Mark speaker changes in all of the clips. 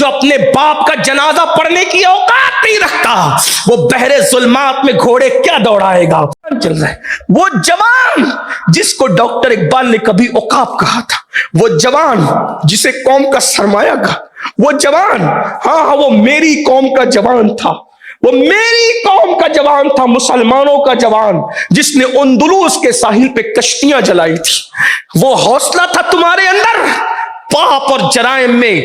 Speaker 1: جو اپنے باپ کا جنازہ پڑھنے کی اوقات نہیں رکھتا، وہ بحر ظلمات میں گھوڑے کیا دوڑائے گا؟ چل رہا ہے وہ جوان جس کو ڈاکٹر اقبال نے کبھی عقاب کہا تھا، وہ جوان جسے قوم کا سرمایہ کہا، وہ جوان ہاں وہ میری قوم کا جوان تھا، وہ میری قوم کا جوان تھا، مسلمانوں کا جوان جس نے اندلس کے ساحل پہ کشتیاں جلائی تھی۔ وہ حوصلہ تھا تمہارے اندر، پاپ اور جرائم میں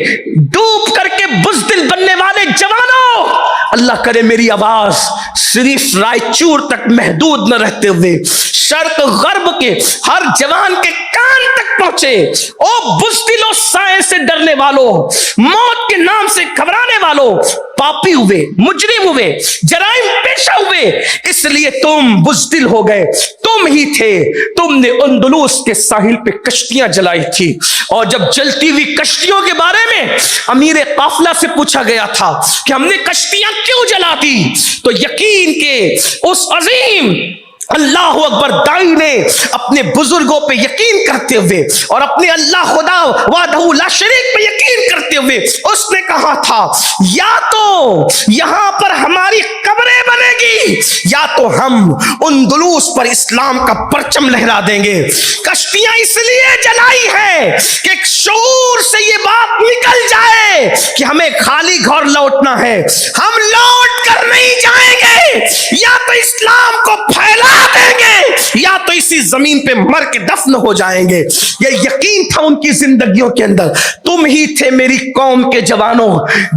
Speaker 1: ڈوب کر کے بزدل بننے والے جوانوں، اللہ کرے میری آواز صرف رائچور تک محدود نہ رہتے ہوئے شرق غرب کے ہر جوان کے کان تک پہنچے۔ او بزدلوں، سائے سے ڈرنے والوں، موت کے نام سے گھبرانے والوں، پاپی ہوئے، مجرم ہوئے، جرائم پیشہ ہوئے، اس لیے تم بزدل ہو گئے۔ تم ہی تھے، تم نے اندلس کے ساحل پہ کشتیاں جلائی تھی، اور جب جلتی ہوئی کشتیوں کے بارے میں امیر قافلہ سے پوچھا گیا تھا کہ ہم نے کشتیاں کیوں جلا دی، تو یقین کے اس عظیم اللہ اکبر دائی نے اپنے بزرگوں پہ یقین کرتے ہوئے اور اپنے اللہ خدا وحدہ لا شریک پہ یقین کرتے ہوئے اس نے کہا تھا، یا تو یہاں پر ہماری قبریں بنے گی یا تو ہم اندلس پر اسلام کا پرچم لہرا دیں گے۔ کشتیاں اس لیے جلائی ہے کہ ایک شعور سے یہ بات نکل جائے کہ ہمیں خالی گھر لوٹنا ہے، ہم لوٹ کر نہیں جائیں گے، یا تو اسلام کو پھیلا دیں گے یا تو اسی زمین پہ مر کے دفن ہو جائیں گے۔ یہ یقین تھا ان کی زندگیوں کے اندر۔ تم ہی تھے میری قوم کے جوانوں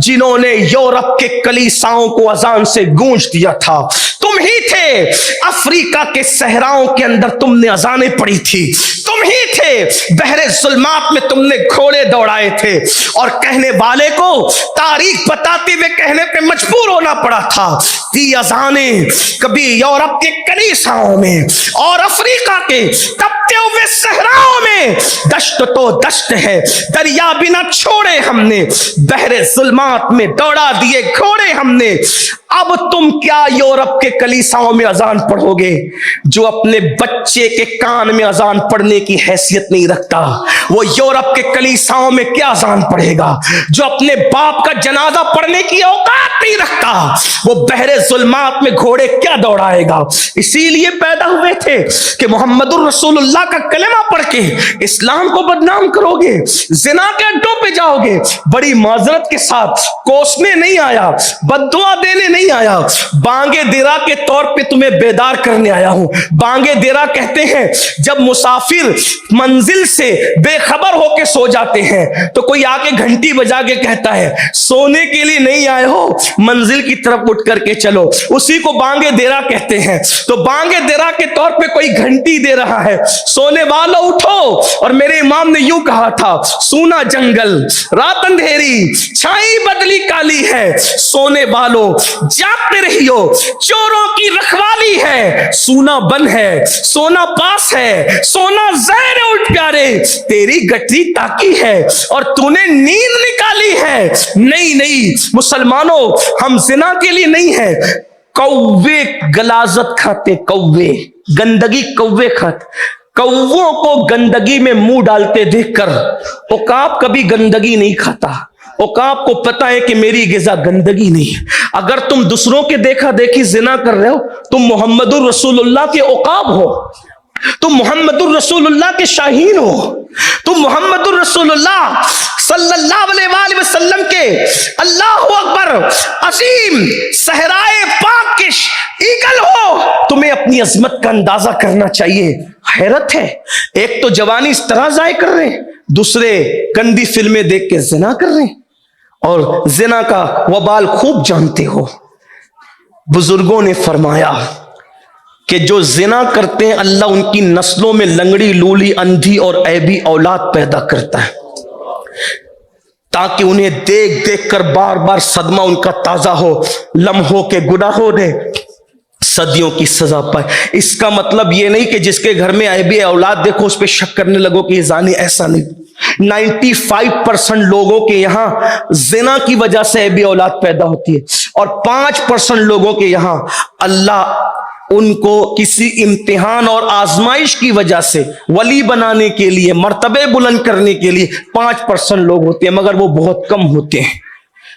Speaker 1: جنہوں نے یورپ کے کلیساؤں کو اذان سے گونج دیا تھا، تم ہی تھے افریقہ کے صحراؤں کے اندر تم نے اذانیں پڑھی تھی، تم ہی تھے بحر ظلمات میں تم نے گھوڑے دوڑائے تھے، اور کہنے والے کو تاریخ بتاتے ہوئے کہنے پہ مجبور ہونا پڑا تھا کہ اذانیں کبھی یورپ کے کلیساؤں میں اور افریقہ کے تپتے ہوئے صحراؤں میں، دشت تو دشت ہے، دریا بھی نہ چھوڑے ہم نے، بحر ظلمات میں دوڑا دیے گھوڑے ہم نے۔ اب تم کیا یورپ کے کلیساؤں میں اذان پڑھو گے؟ جو اپنے بچے کے کان میں اذان پڑھنے کی حیثیت نہیں رکھتا، وہ یورپ کے کلیساؤں میں کیا اذان پڑھے گا؟ جو اپنے باپ کا جنازہ پڑھنے کی اوقات نہیں رکھتا، وہ بحر ظلمات میں گھوڑے کیا دوڑائے گا؟ اسی لیے پیدا ہوئے تھے کہ محمد الرسول اللہ کا کلمہ پڑھ کے اسلام کو بدنام کرو گے، زنا کے اڈوں پہ جاؤ گے۔ بڑی معذرت کے ساتھ کوسنے نہیں آیا، بددعا دینے نہیں آیا، بانگے دیرا کے طور پہ تمہیں بیدار کرنے آیا ہوں۔ بانگے دیرا کہتے ہیں جب مسافر منزل سے بے خبر ہو کے سو جاتے ہیں تو کوئی آ کے گھنٹی بجا کے کہتا ہے سونے کے لیے نہیں آئے ہو، منزل کی طرف اٹھ کر کے چلو، اسی کو بانگے دیرا کہتے ہیں۔ تو بانگے دیرا کے طور پہ کوئی گھنٹی دے رہا ہے، سونے والوں اٹھو۔ اور میرے امام نے یوں کہا تھا، سونا جنگل رات اندھیری چھائی بدلی کالی ہے، سونے والوں جاگتے رہیو چوروں کی رکھوالی ہے، سونا بن ہے سونا پاس ہے، سونا زہر اٹھ پیارے تیری گٹری تاکی ہے اور تو نے نیند نکالی ہے۔ نہیں مسلمانوں، ہم زنا کے لیے نہیں ہے، کوے غلاظت کھاتے، کوے گندگی کوے کھاتے، کووں کو گندگی میں منہ ڈالتے دیکھ کر عقاب کبھی گندگی نہیں کھاتا۔ عقاب کو پتا ہے کہ میری غذا گندگی نہیں ہے۔ اگر تم دوسروں کے دیکھا دیکھی زنا کر رہے ہو، تم محمد الرسول اللہ کے عقاب ہو، تم محمد الرسول اللہ کے شاہین ہو، تم محمد الرسول اللہ صلی اللہ علیہ وآلہ وسلم کے اللہ اکبر عظیم صحرائے پاک کے ایگل ہو۔ تمہیں اپنی عظمت کا اندازہ کرنا چاہیے۔ حیرت ہے، ایک تو جوانی اس طرح ضائع کر رہے ہیں، دوسرے گندی فلمیں دیکھ کے زنا کر رہے ہیں، اور زنا کا وبال خوب جانتے ہو۔ بزرگوں نے فرمایا کہ جو زنا کرتے ہیں اللہ ان کی نسلوں میں لنگڑی، لولی، اندھی اور عیبی اولاد پیدا کرتا ہے، تاکہ انہیں دیکھ دیکھ کر بار بار صدمہ ان کا تازہ ہو، لمحوں کے گناہوں نے صدیوں کی سزا پائے۔ اس کا مطلب یہ نہیں کہ جس کے گھر میں عیبی اولاد دیکھو اس پہ شک کرنے لگو کہ یہ زانی، ایسا نہیں۔ 95% لوگوں کے یہاں زنا کی وجہ سے عیبی اولاد پیدا ہوتی ہے، اور 5% لوگوں کے یہاں اللہ ان کو کسی امتحان اور آزمائش کی وجہ سے ولی بنانے کے لیے، مرتبے بلند کرنے کے لیے 5% لوگ ہوتے ہیں، مگر وہ بہت کم ہوتے ہیں۔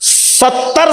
Speaker 1: 70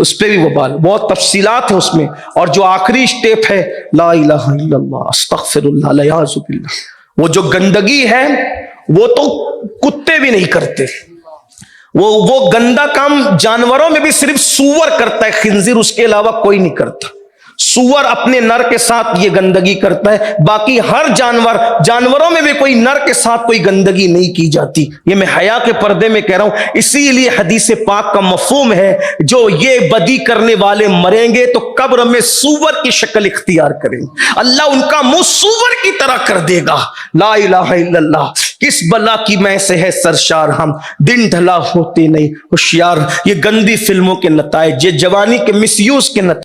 Speaker 1: اس پہ بھی وبال، بہت تفصیلات ہیں اس میں. اور جو آخری اسٹیپ ہے لا الہ الا اللہ استغفر اللہ الیاذ باللہ، وہ جو گندگی ہے وہ تو کتے بھی نہیں کرتے. وہ گندا کام جانوروں میں بھی صرف سور کرتا ہے، خنزیر، اس کے علاوہ کوئی نہیں کرتا. سور اپنے نر کے ساتھ یہ گندگی کرتا ہے، باقی ہر جانوروں میں بھی کوئی نر کے ساتھ کوئی گندگی نہیں کی جاتی. یہ میں حیا کے پردے میں کہہ رہا ہوں. اسی لیے حدیث پاک کا مفہوم ہے جو یہ بدی کرنے والے مریں گے تو قبر میں سور کی شکل اختیار کریں گے، اللہ ان کا منہ سور کی طرح کر دے گا. لا الہ الا اللہ. کس بلا کی میں سے ہے سرشار ہم، دن ڈھلا ہوتے نہیں ہوشیار. یہ گندی فلموں کے نتائج، یہ جوانی کے مس یوز کے نتائج.